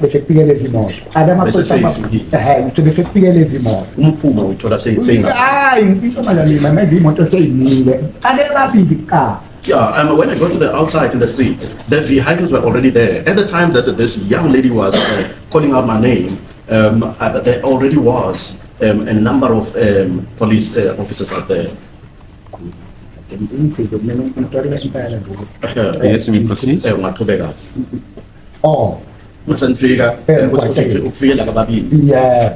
bese kufike lezi moto bese bese kufike lezi moto umphuma uthola seyina hayi into malami manje imoto seyimile babili ka. Yeah, when I got to the outside in the streets, the vehicles were already there. At the time that this young lady was calling out my name, there already was a number of police officers out there. Yes, we proceed. Oh. Yeah.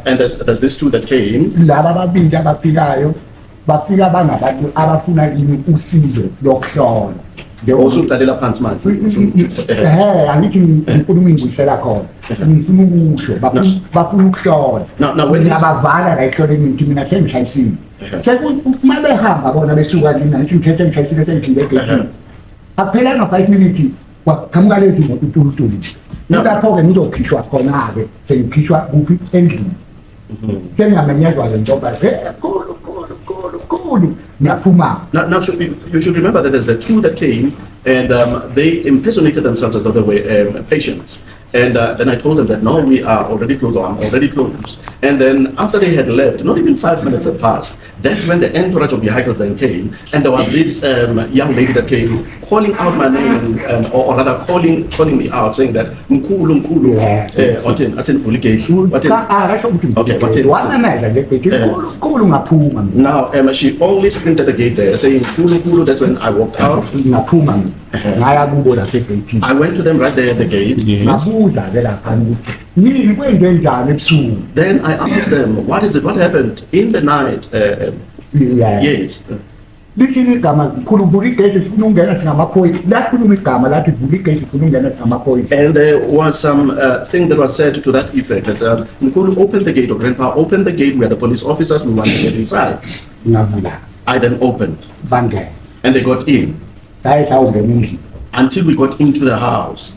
And there's this two that came. Bafika bangabantu abafuna yini usizo lokuhlola also uqalela phansi manje angithi ngifuna ukuyibuyisela khona ngifuna ukusho bafuna ukuhlola nabavala la ihlole ngithi mina sengishayisile sekuma behamba bona besuka lina ngithi ngithe sengishayisile sengiphile egedini akuphelanga 5 minutes waqhamuka lezi moto untulu lapho-ke ngizokhishwa khona-ke sengikhishwa kuphi endlini sengingamenyezwa le ntomba Now, you should remember that there's the two that came and they impersonated themselves as though they were patients. And then I told them that no, we are already closed, or I'm already closed. And then after they had left, not even 5 minutes had passed, that's when the entourage of vehicles then came. And there was this young lady that came calling out my name, or rather calling me out, saying that Mkhulu, atin Fulike. Now, she only screamed at the gate there, saying Mkhulu. That's when I walked out. I went to them right there at the gate. Yes. Then I asked them, what is it? What happened in the night? Yes. And there was some thing that was said to that effect that Mkhulu opened the gate, or Grandpa opened the gate where the police officers we wanted to get inside. I then opened. And they got in. Until we got into the house.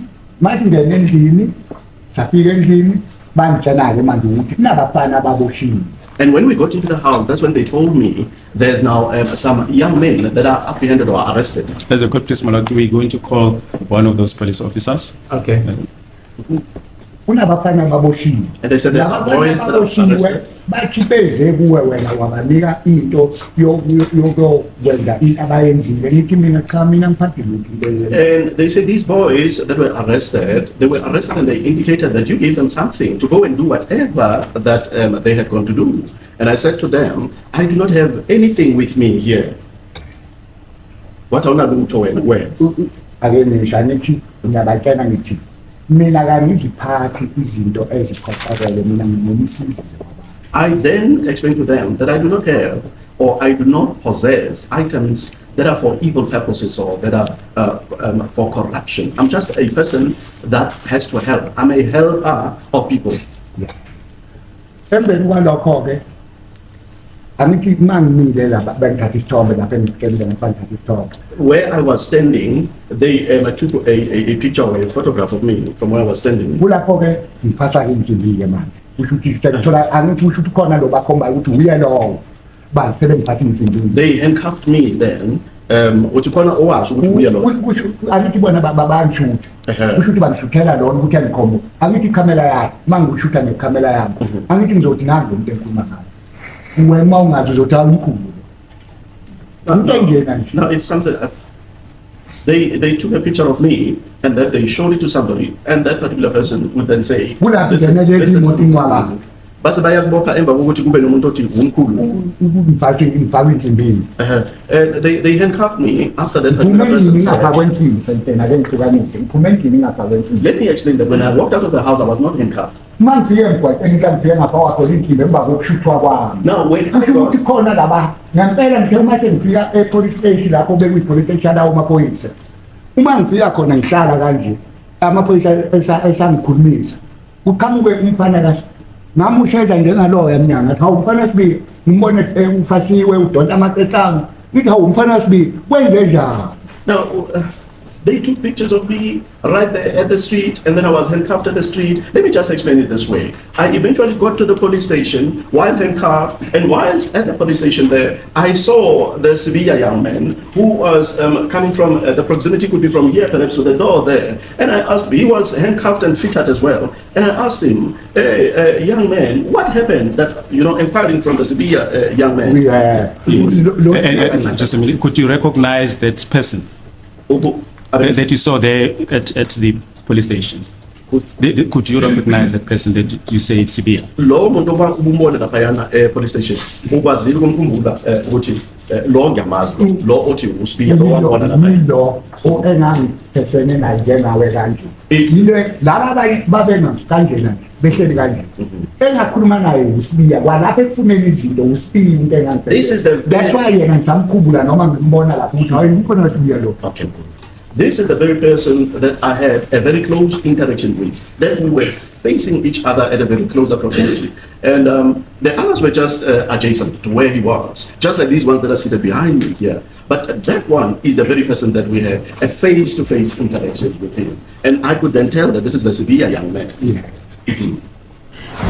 And when we got into the house, that's when they told me there's now some young men that are apprehended or arrested. There's a good place, my lord. We're going to call one of those police officers. Okay. And they said there are boys that are arrested. And they say these boys that were arrested, and they indicated that you gave them something to go and do whatever that they had gone to do. And I said to them, I do not have anything with me here. What are you doing to and where? I then explained to them that I do not have or I do not possess items that are for evil purposes or that are for corruption. I'm just a person that has to help. I'm a helper of people. Where I was standing, they took a picture or a photograph of me from where I was standing. They handcuffed me then. No, it's something. They took a picture of me and then they showed it to somebody, and that particular person would then say, this is base bayakubopha emva kokuthi kube nomuntu othi umkhulu. And they handcuffed me after that. Let me explain that when I walked out of the house, I was not handcuffed. Now when namusheza njengaloya mnyanga athi awumfana sibi umbone ufasiwe udonsa amatetanga ngithi awumfana sibi kwenze njani. Now They took pictures of me right there at the street, and then I was handcuffed at the street. Let me just explain it this way. I eventually got to the police station while handcuffed, and whilst at the police station there, I saw the Sevilla young man who was coming from, the proximity could be from here, perhaps to the door there. And I asked him, he was handcuffed and fitted as well. And I asked him, hey, young man, what happened that, inquiring from the Sevilla young man. Yes. Just a minute, could you recognize that person that you saw there at the police station? Could you recognize that person that you say it's Sibia? Lo muntu ubumbona laphayana police station ukwazile ukumkhumbula ukuthi lo ngiyamazi lo othi uSibia lo wabona lapha lo engangithesene naye nawe kanje yile laba babena kanjena behleli kanje engakhuluma naye uSibia kwalapha ekufuneni izinto uSibia into engangithesene that's why yena ngisamkhumbula noma ngimbona lapho ukuthi hayi ukhona uSibia lo. Okay. This is the very person that I had a very close interaction with, that we were facing each other at a very close proximity. And the others were just adjacent to where he was, just like these ones that are seated behind me here. But that one is the very person that we had a face-to-face interaction with him. And I could then tell that this is the Sevilla young man. Yeah.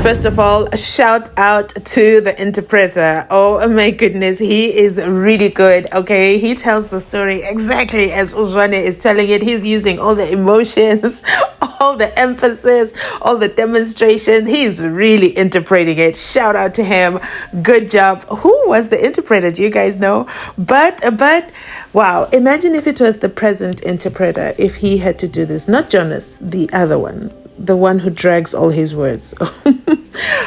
First of all, a shout out to the interpreter. Oh my goodness, he is really good. Okay, he tells the story exactly as Uzwane is telling it. He's using all the emotions, all the emphasis, all the demonstration. He's really interpreting it. Shout out to him. Good job. Who was the interpreter? Do you guys know? But wow, imagine if it was the present interpreter, if he had to do this, not Jonas, the other one. The one who drags all his words.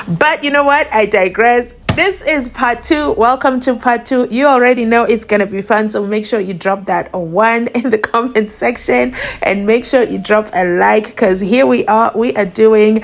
But you know what? I digress. This is part 2. Welcome to part 2. You already know it's going to be fun. So make sure you drop that 1 in the comment section. And make sure you drop a like. Because here we are. We are doing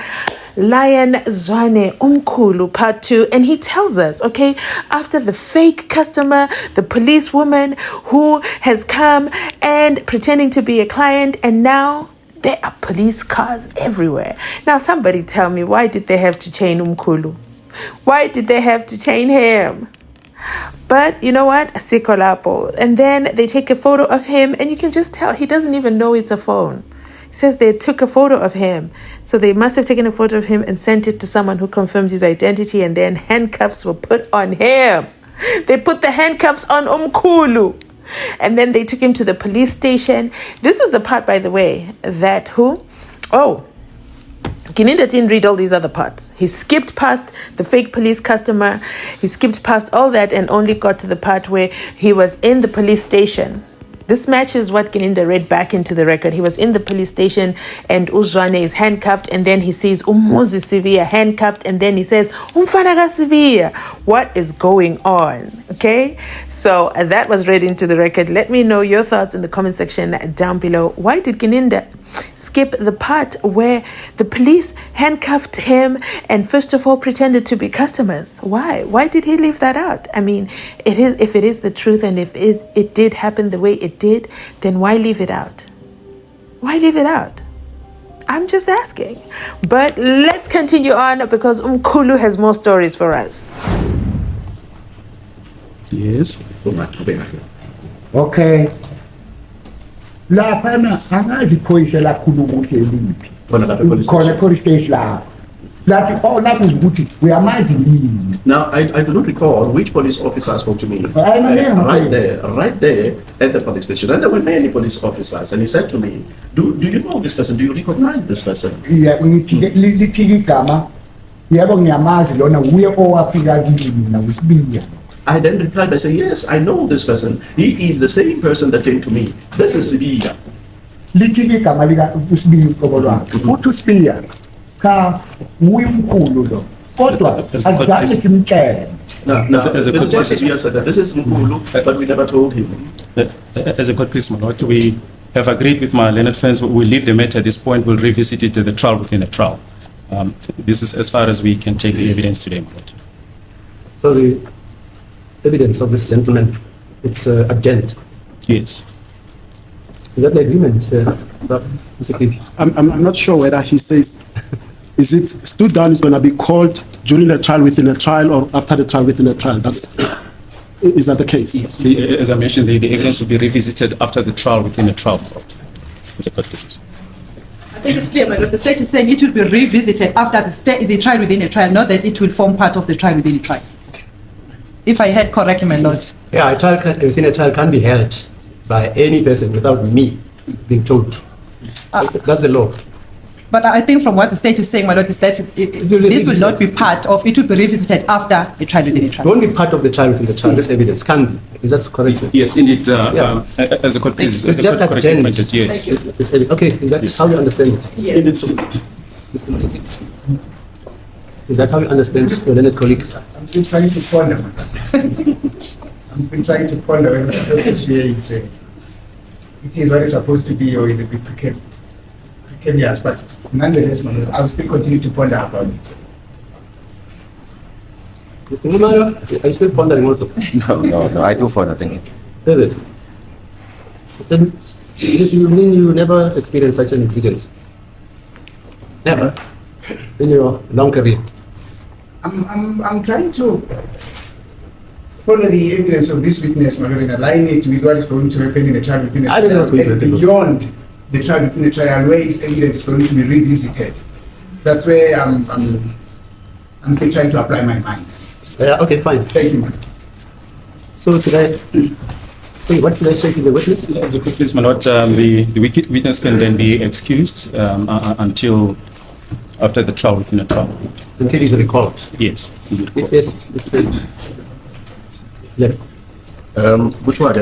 Mzansi Unfiltered part 2. And he tells us, okay, after the fake customer, the police woman who has come and pretending to be a client. And now there are police cars everywhere. Now, somebody tell me, why did they have to chain Umkhulu? Why did they have to chain him? But you know what? Sikolapo. And then they take a photo of him, and you can just tell he doesn't even know it's a phone. He says they took a photo of him. So they must have taken a photo of him and sent it to someone who confirms his identity, and then handcuffs were put on him. They put the handcuffs on Umkhulu. And then they took him to the police station. This is the part, by the way, that Gininda didn't read all these other parts. He skipped past the fake police customer. He skipped past all that and only got to the part where he was in the police station. This matches what Gininda read back into the record. He was in the police station and Uzwane is handcuffed, and then he sees Umuzi Sevilla handcuffed, and then he says, Umfanaga Sevilla. What is going on? Okay, so that was read into the record. Let me know your thoughts in the comment section down below. Why did Gininda skip the part where the police handcuffed him and first of all pretended to be customers? Why did he leave that out? I mean, if it is the truth, and if it did happen the way it did, then why leave it out? Why leave it out? I'm just asking. But let's continue on, because Umkhulu has more stories for us. Yes. Okay. Laphana angazi iphoyisa lakhulu ukuthi eliphi. Khona police station lapho. Lapho ukuthi uyamazi yini. Now, I do not recall which police officer spoke to me. Right there at the police station. And there were many police officers. And he said to me, do you know this person? Do you recognize this person? Yeah, lithi igama. Yebo ngiyamazi lona uye owafika kimi mina uSibia. I then replied by saying, yes, I know this person. He is the same person that came to me. This is Sevilla. Lithi igama lika uSibia uqobo lwakhe. Uthi uSibia ka uyumkhulu lo. Kodwa azange simtshele. As a good Sevilla said that this is Mkhulu, but we never told him. As a court priest, my lord, we have agreed with my learned friends. We'll leave the matter at this point. We'll revisit it at the trial within the trial. This is as far as we can take the evidence today, my lord. So the evidence of this gentleman, it's urgent. Yes. Is that the agreement, I'm not sure whether he says, is it stood down is going to be called during the trial, within the trial, or after the trial, within the trial? Is that the case? Yes. As I mentioned, the evidence will be revisited after the trial, within the trial. Mr. Cortez. I think it's clear, my lord. The state is saying it will be revisited after the trial within a trial, not that it will form part of the trial within a trial. If I heard correctly, my lord. Yeah, a trial within a trial can be held by any person without me being told. That's the law. But I think from what the state is saying, my lord, is that this will not be part of, it will be revisited after a trial within a It trial. won't be part of the trial within the trial. This evidence can be. Is that correct, sir? Yes, indeed. Yeah. As a court, please. It's just that correctly agenda. pointed, yes. This evidence. Okay, is that Yes. how you understand it? Yes. Indeed, so. Mr. Malissi? Is that how you understand your learned colleagues? I'm still trying to ponder. I'm still trying to ponder whether the process here it is what it's supposed to be or is it a bit precarious, but nonetheless, I'll still continue to ponder about it. Mr. Mumaro, are you still pondering also? No, I do for nothing. Is it? This you mean you never experienced such an exigence? Never? In your long career? I'm trying to follow the evidence of this witness, my lord, and align it with what is going to happen in the trial within the I don't know what's going to and happen. beyond the trial within the trial, where its evidence is going to be revisited. That's where I'm still trying to apply my mind. Yeah, okay, fine. Thank you. So should I say, what should I say to the witness? As a court, please, my lord, the witness can then be excused until after the trial within a trial. Until he's recalled. Yes. indeed. Yes, Mr. Left. Which one?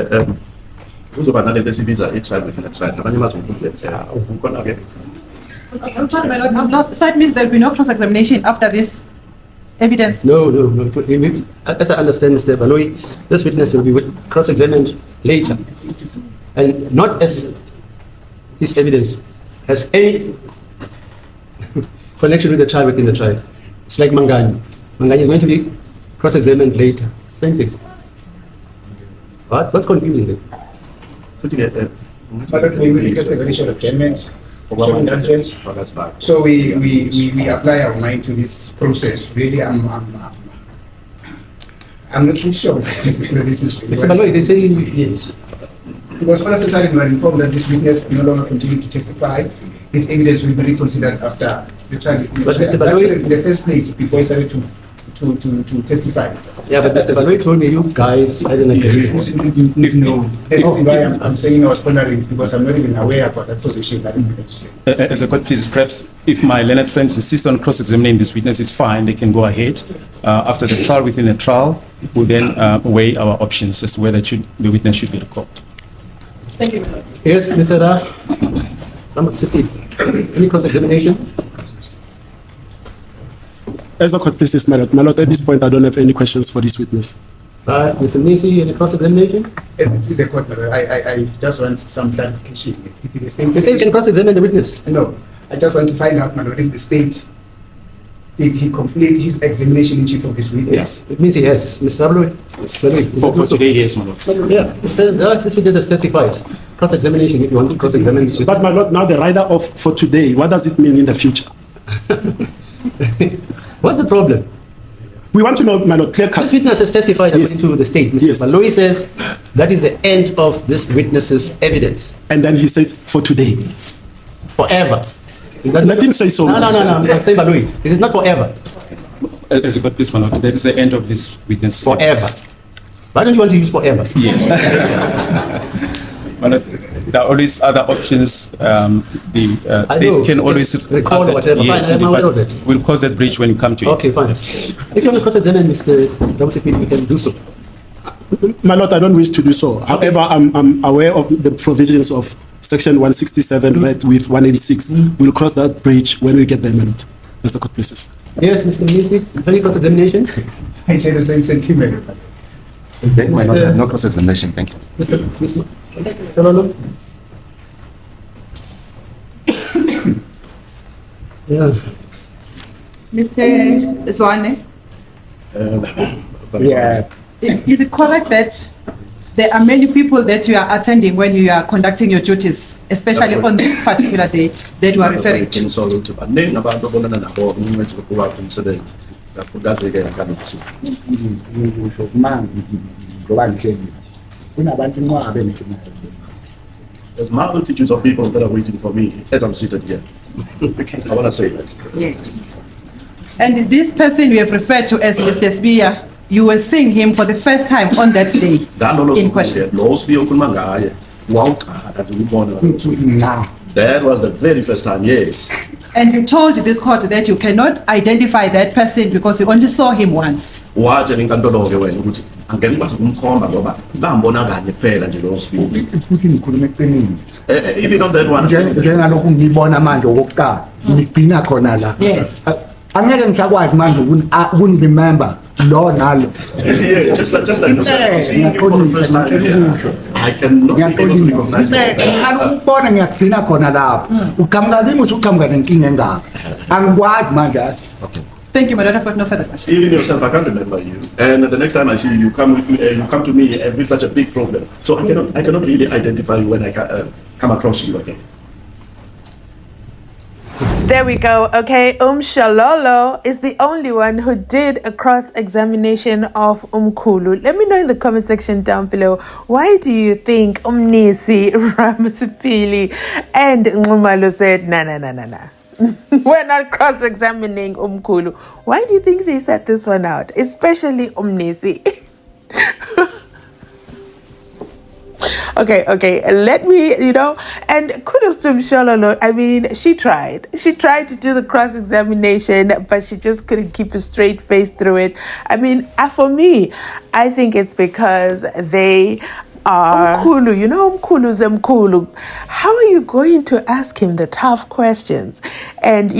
Uzoba nale sibiza i-trial within a trial. Nabanye bazokuletha. Ukhona ke? I'm sorry, my lord, I'm lost. So it means there will be no cross-examination after this evidence? No. As I understand, Mr. Baloyi, this witness will be cross-examined later. And not as this evidence has any connection with the trial within the trial. It's like Mangani. Mangani is going to be cross-examined later. Same thing. What? What's confusing then? My lord, may we request a very short adjournment? Short adjournment. Oh, that's bad. So we apply our mind to this process. Really, I'm not too sure. This is really Mr. what Baloyi, they is- say Yes. Because all of a sudden we are informed that this witness will no longer continue to testify. His evidence will be reconsidered after the trial. But Mr. That Baloyi- should have been the first place before he started to testify. Yeah, but Mr. Baloyi told me you guys had an agreement. No, the reason why I'm saying I was pondering is because I'm not even aware about that position that is being said. As a court, please, perhaps if my learned friends insist on cross-examining this witness, it's fine, they can go ahead. After the trial within a trial, we'll then weigh our options as to whether the witness should be recalled. Thank you, my lord. Yes, Mr. Ra. Any cross-examination? As the court pleases, my lord, at this point, I don't have any questions for this witness. Mr. Nisi, any cross-examination? As it is a court matter, I just want some clarification. If it is You say you can cross-examine the witness. No, I just want to find out, my lord, if the state did he complete his examination in chief of this witness? Yes. It means he has. Mr. Baloyi. Baloyi, is For it also- today, yes, my lord. Yeah. This witness has testified. Cross-examination, if you want to cross-examine this witness. But my lord, now the rider of for today, what does it mean in the future? What's the problem? We want to know, my lord, clear cut. This witness has testified according Yes. to the state. Mr. Yes. Baloyi says that is the end of this witness's evidence. And then he says, for today. Forever. Is that Let him say so. No. I'm saying Baloyi. This is not forever. As a court, please, my lord, that is the end of this witness. Forever. Why don't you want to use forever? Yes. My lord, there are always other options. The I state know. can always Recall ask that- whatever. Fine, Yes, I'm indeed, aware of but it. we'll cross that bridge when you come to it. Okay, fine. Yes. If you want to cross-examine Mr. Ramsepi, you can do so. My lord, I don't wish to do so. However, I'm aware of the provisions of section 167 right, with 186. We'll cross that bridge when we get there, my lord. As the court pleases. Yes, Mr. Nisi, any cross-examination? I share the same sentiment. Thank you, my lord. No cross-examination. Thank you. Mr. Mshololo? Yeah. Mr. Zwane, Yeah. is it correct that there are many people that you are attending when you are conducting your duties, especially on this particular day that you are referring to? Baningi abantu obonana nabo umsebenzi wokuba umsebenzi. Kakhulukazi-ke ngalobusuku. Ngoba ngihleli kunabantu nqwabe nje. There's multitudes of people that are waiting for me as I'm seated here. Okay. I want to say that. Yes. And this person we have referred to as Mr. Spear, you were seeing him for the first time on that day in question. Now, That was the very first time, yes. And you told this court that you cannot identify that person because you only saw him once. Watshela inkantolo-ke wena ukuthi angeke ngikwazi ukumkhomba ngoba bambona kanye kuphela nje lo Spear. futhi ngikhuluma eqiniso. Even on that one, Njengalokhu ngibona manje okokuqala, ngigcina khona la. Yes. Angeke ngisakwazi manje remember lo nalo. yeah, just like seeing you for the first time, I cannot be able to recognize you. Ukubona ngiyagcina khona lapho. Uqhamuka kimi usuqhamuka nenkinga engaka. Angikwazi manje. Thank you, Madam. I've got no further questions. Even yourself, I can't remember you. And the next time I see you, you come with me, you come to me with such a big problem. So I cannot really identify you when I come across you again. There we go. Okay, Mshololo is the only one who did a cross-examination of Umkhulu. Let me know in the comment section down below, why do you think Umnisi, Ramasipili, and Ngumalo said, nah. We're not cross-examining Umkhulu. Why do you think they set this one out? Especially Umnisi. Okay, let me, and kudos to Mshololo. I mean, she tried to do the cross-examination, but she just couldn't keep a straight face through it. I mean, for me, I think it's because they are Umkhulu. Umkhulu's Umkhulu. How are you going to ask him the tough questions? And,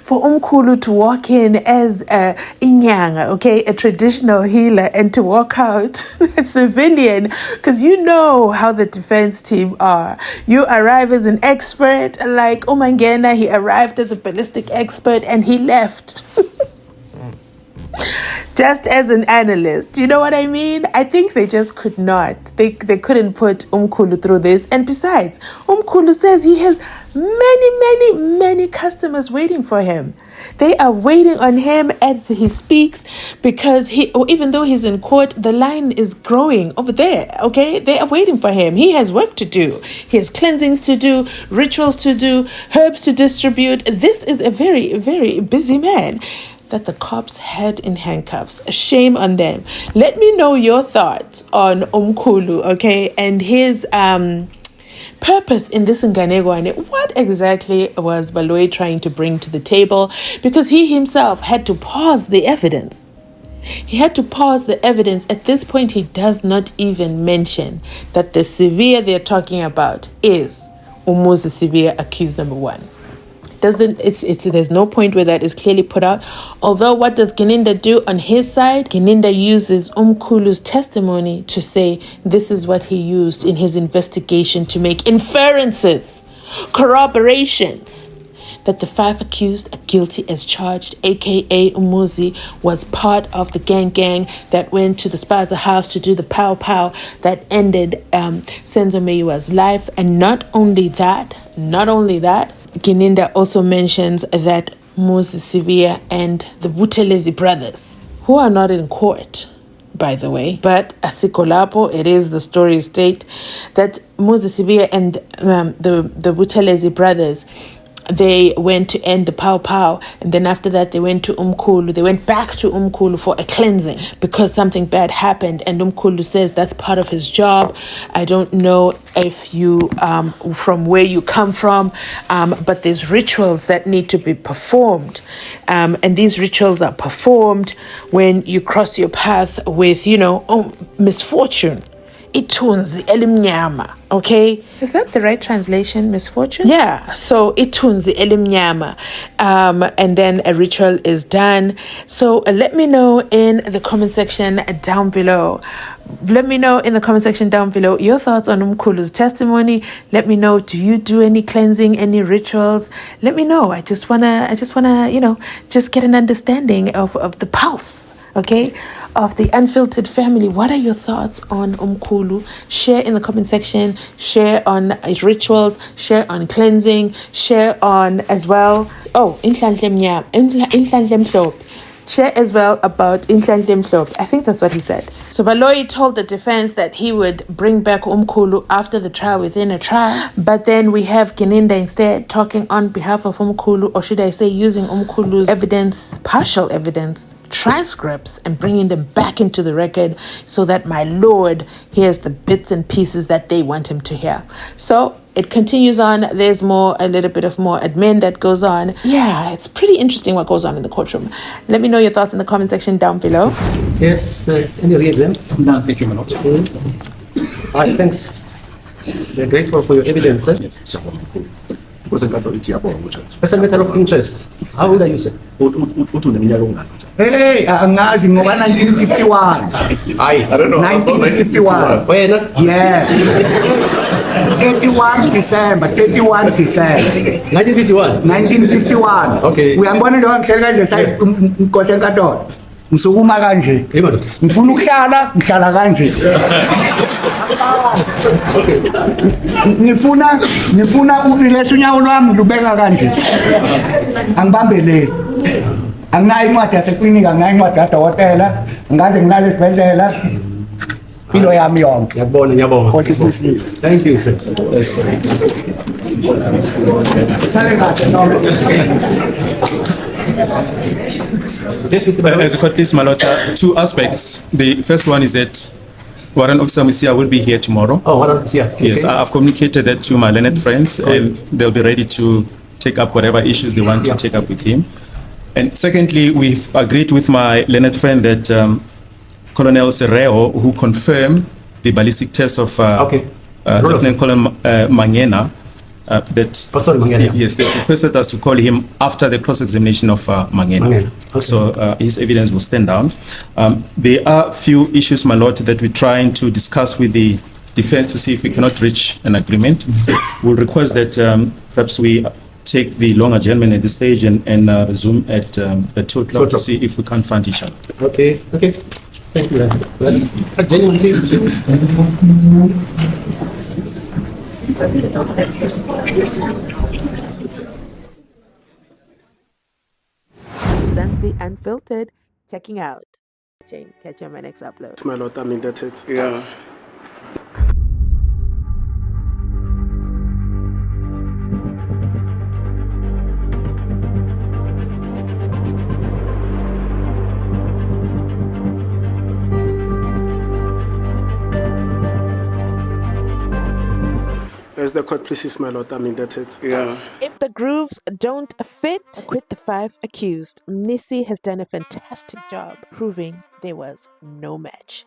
for Umkhulu to walk in as a inyanga, okay, a traditional healer, and to walk out a civilian, because you know how the defense team are. You arrive as an expert, like Umangena, he arrived as a ballistic expert and he left. Just as an analyst, you know what I mean? I think they just could not. They couldn't put Umkhulu through this. And besides, Umkhulu says he has many customers waiting for him. They are waiting on him as he speaks because even though he's in court, the line is growing over there, okay? They are waiting for him. He has work to do. He has cleansings to do, rituals to do, herbs to distribute. This is a very, very busy man that the cops had in handcuffs. Shame on them. Let me know your thoughts on Umkhulu, okay, and his purpose in this Nganegwane. What exactly was Baloyi trying to bring to the table? Because he himself had to pause the evidence. He had to pause the evidence. At this point, he does not even mention that the severe they're talking about is Umuzi Severe accused number one. There's no point where that is clearly put out. Although what does Gininda do on his side? Gininda uses Umkhulu's testimony to say this is what he used in his investigation to make inferences, corroborations, that the 5 accused are guilty as charged, aka Umuzi was part of the gang that went to the Spaza house to do the pow that ended SENZO MEYIWA's life. And not only that, Gininda also mentions that Moses Sibia and the Buthelezi brothers, who are not in court, by the way, but Asikolapo, it is the story state that Moses Sibia and the Buthelezi brothers, they went to end the pow, and then after that they went to Umkhulu. They went back to Umkhulu for a cleansing because something bad happened, and Umkhulu says that's part of his job. I don't know if you from where you come from, but there's rituals that need to be performed, and these rituals are performed when you cross your path with misfortune. Itunzi elimnyama. Okay, is that the right translation? Misfortune? Yeah. So itunzi elimnyama, and then a ritual is done. So let me know in the comment section down below. Let me know in the comment section down below your thoughts on Umkhulu's testimony. Let me know, do you do any cleansing, any rituals? Let me know. I just wanna, just get an understanding of the pulse, okay, of the Unfiltered family. What are your thoughts on Umkhulu? Share in the comment section. Share on rituals. Share on cleansing. Share on as well. Oh, inhlanhla mnyama, inhlanhla mhlophe. Share as well about Inhlanhla Mhlophe. I think that's what he said. So Baloyi told the defense that he would bring back Umkhulu after the trial within a trial. But then we have Gininda instead talking on behalf of Umkhulu, or should I say using Umkhulu's evidence, partial evidence, transcripts, and bringing them back into the record so that my lord hears the bits and pieces that they want him to hear. So it continues on. There's a little bit of more admin that goes on. Yeah, it's pretty interesting what goes on in the courtroom. Let me know your thoughts in the comment section down below. Yes, any read them? No, thank you, my lord. Thanks. We're grateful for your evidence, sir. Yes. As a matter of interest, how old are you, sir? Hey, angazi ngoba 1951. I don't know. 1951. Why not? Yes. 31 December, 31 December. 1951. 1951. Okay. Uyangibona lo ngihleli kanje sayi inkosi enkantolo. Ngisukuma kanje. Hey, madam. Ngifuna ngihlala kanje. Okay. Ngifuna ukulesa unyawo lwami lubeka kanje. Angibambelele. Anginayo incwadi yaseklinika, anginayo incwadi kadokotela, ngaze ngilale esibhedlela. Impilo yami yonke. Ngiyabonga. Thank you, sir. Sale kahle noma. Yes, Mr. Baloyi. As a court, please, my lord, two aspects. The first one is that Warrant Officer Musia will be here tomorrow. Oh, what else? Yeah. Yes, I've communicated that to my learned friends, and they'll be ready to take up whatever issues they want to take up with him. And secondly, we've agreed with my learned friend that Colonel Serreo, who confirmed the ballistic test of Lieutenant Colonel Mangena, yes, they requested us to call him after the cross-examination of Mangena. Okay. So his evidence will stand down. There are few issues, my lord, that we're trying to discuss with the defense to see if we cannot reach an agreement. We'll request that perhaps we take the long adjournment at this stage and resume at 2 o'clock to see if we can't find each other. Okay. Thank you. Mzansi Unfiltered, checking out. Catch you on my next upload. My lord, I'm indebted. Yeah. As the court pleases, my lord, I'm indebted. Yeah. If the grooves don't fit, acquit the 5 accused. Mnisi has done a fantastic job proving there was no match.